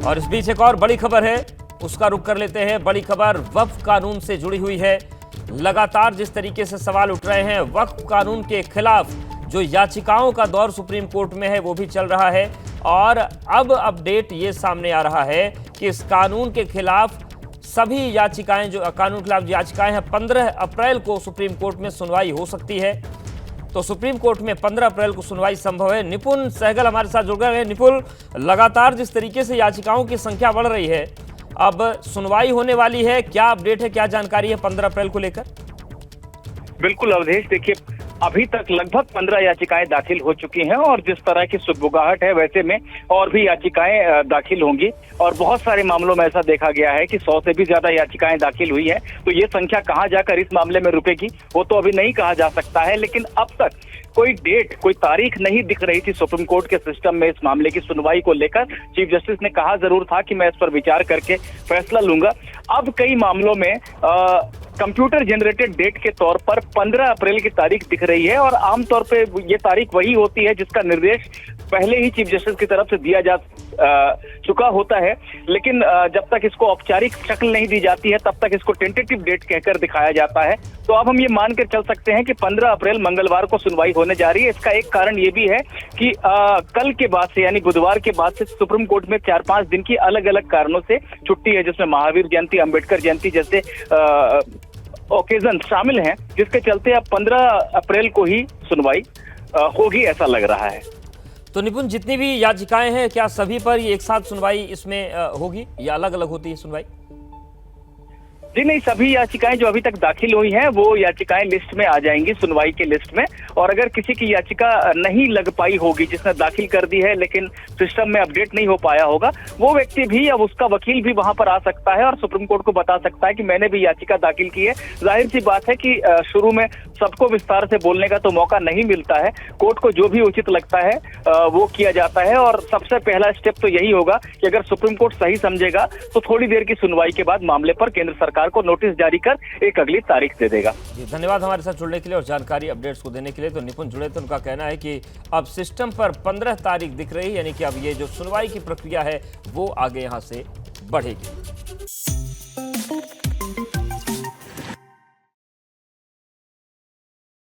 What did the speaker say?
और इस बीच एक और बड़ी खबर है, उसका रुख कर लेते हैं। बड़ी खबर वक्फ कानून से जुड़ी हुई है। लगातार जिस तरीके से सवाल उठ रहे हैं, वक्फ कानून के खिलाफ जो याचिकाओं का दौर सुप्रीम कोर्ट में है वो भी चल रहा है। और अब अपडेट ये सामने आ रहा है कि इस कानून के खिलाफ सभी याचिकाएं, जो कानून के खिलाफ याचिकाएं हैं, 15 अप्रैल को सुप्रीम कोर्ट में सुनवाई हो सकती है। तो सुप्रीम कोर्ट में 15 अप्रैल को सुनवाई संभव है। निपुण सहगल हमारे साथ जुड़ गए हैं। निपुण, लगातार जिस तरीके से याचिकाओं की संख्या बढ़ रही है, अब सुनवाई होने वाली है, क्या अपडेट है, क्या जानकारी है 15 अप्रैल को लेकर? बिल्कुल अवधेश, देखिए अभी तक लगभग 15 याचिकाएं दाखिल हो चुकी हैं और जिस तरह की सुगबुगाहट है वैसे में और भी याचिकाएं दाखिल होंगी। और बहुत सारे मामलों में ऐसा देखा गया है कि 100 से भी ज्यादा याचिकाएं दाखिल हुई हैं। तो ये संख्या कहां जाकर इस मामले में रुकेगी वो तो अभी नहीं कहा जा सकता है, लेकिन अब तक कोई डेट, कोई तारीख नहीं दिख रही थी सुप्रीम कोर्ट के सिस्टम में इस मामले की सुनवाई को लेकर। चीफ जस्टिस ने कहा जरूर था कि मैं इस पर विचार करके फैसला लूंगा। अब कई मामलों में कंप्यूटर जनरेटेड डेट के तौर पर 15 अप्रैल की तारीख दिख रही है और आमतौर पे ये तारीख वही होती है जिसका निर्देश पहले ही चीफ जस्टिस की तरफ से दिया जा चुका होता है। लेकिन जब तक इसको औपचारिक शक्ल नहीं दी जाती है तब तक इसको टेंटेटिव डेट कहकर दिखाया जाता है। तो अब हम ये मान कर चल सकते हैं कि 15 अप्रैल मंगलवार को सुनवाई होने जा रही है। इसका एक कारण ये भी है कि कल के बाद से, यानी बुधवार के बाद से सुप्रीम कोर्ट में 4-5 दिन की अलग अलग कारणों से छुट्टी है, जिसमें महावीर जयंती, अंबेडकर जयंती जैसे ओकेजन शामिल हैं, जिसके चलते अब 15 अप्रैल को ही सुनवाई होगी, ऐसा लग रहा है। तो निपुण, जितनी भी याचिकाएं हैं, क्या सभी पर एक साथ सुनवाई इसमें होगी या अलग अलग होती है सुनवाई? जी नहीं, सभी याचिकाएं जो अभी तक दाखिल हुई हैं वो याचिकाएं लिस्ट में आ जाएंगी, सुनवाई के लिस्ट में। और अगर किसी की याचिका नहीं लग पाई होगी, जिसने दाखिल कर दी है लेकिन सिस्टम में अपडेट नहीं हो पाया होगा, वो व्यक्ति भी, अब उसका वकील भी वहां पर आ सकता है और सुप्रीम कोर्ट को बता सकता है कि मैंने भी याचिका दाखिल की है। जाहिर सी बात है कि शुरू में सबको विस्तार से बोलने का तो मौका नहीं मिलता है। कोर्ट को जो भी उचित लगता है वो किया जाता है। और सबसे पहला स्टेप तो यही होगा कि अगर सुप्रीम कोर्ट सही समझेगा तो थोड़ी देर की सुनवाई के बाद मामले पर केंद्र सरकार को नोटिस जारी कर एक अगली तारीख दे देगा। धन्यवाद हमारे साथ जुड़ने के लिए और जानकारी अपडेट्स को देने के लिए। तो निपुण जुड़े थे, उनका कहना है कि अब सिस्टम पर 15 तारीख दिख रही है, यानी कि अब ये जो सुनवाई की प्रक्रिया है वो आगे यहां से बढ़ेगी।